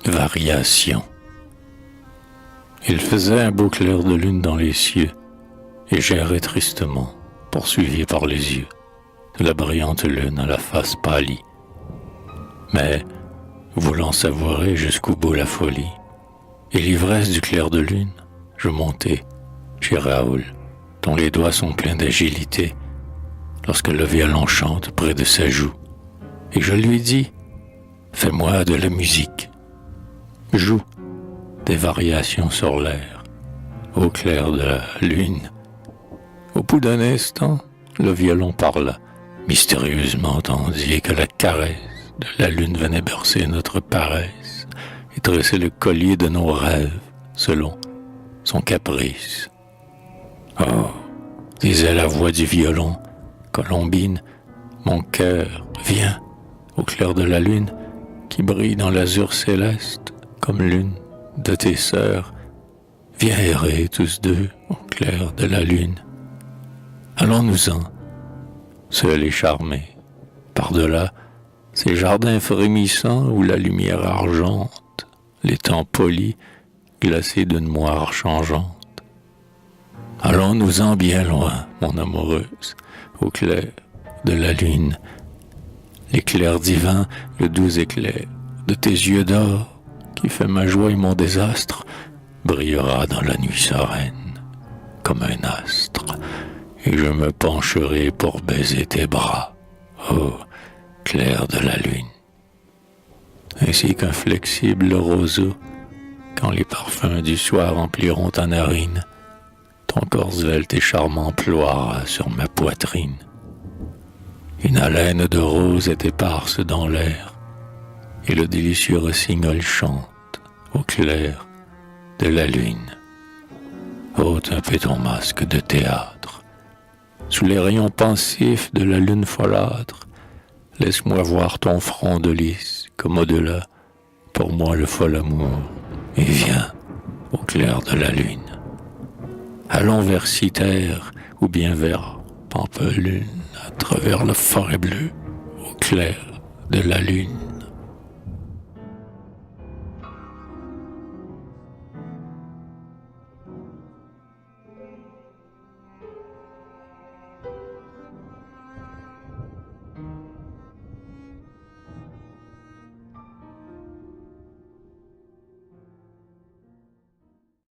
Variation. Il faisait un beau clair de lune dans les cieux, et j'errais tristement, poursuivi par les yeux de la brillante lune à la face pâlie. Mais, voulant savourer jusqu'au bout la folie et l'ivresse du clair de lune, je montai chez Raoul, dont les doigts sont pleins d'agilité, lorsque le violon chante près de sa joue, et je lui dis « Fais-moi de la musique. Joue des variations sur l'air, au clair de la lune. » Au bout d'un instant, le violon parla, mystérieusement tandis que la caresse de la lune venait bercer notre paresse et tresser le collier de nos rêves selon son caprice. Oh, disait la voix du violon, Colombine, mon cœur, viens au clair de la lune qui brille dans l'azur céleste comme l'une de tes sœurs. Viens errer tous deux au clair de la lune. Allons-nous-en, seuls et charmés, par-delà ces jardins frémissants où la lumière argente, les temps polis, glacés d'une moire changeante. Allons-nous-en bien loin, mon amoureuse, au clair de la lune. L'éclair divin, le doux éclair de tes yeux d'or, qui fait ma joie et mon désastre, brillera dans la nuit sereine, comme un astre, et je me pencherai pour baiser tes bras, ô clair de la lune. Ainsi qu'un flexible roseau, quand les parfums du soir empliront ta narine, ton corps svelte et charmant ploiera sur ma poitrine. Une haleine de rose est éparse dans l'air, et le délicieux rossignol chante au clair de la lune. Ôte un peu ton masque de théâtre. Sous les rayons pensifs de la lune folâtre, laisse-moi voir ton front de lys, comme au-delà, pour moi le fol amour, et viens au clair de la lune. Allons vers Cythère, ou bien vers Pampelune, à travers la forêt bleue, au clair de la lune.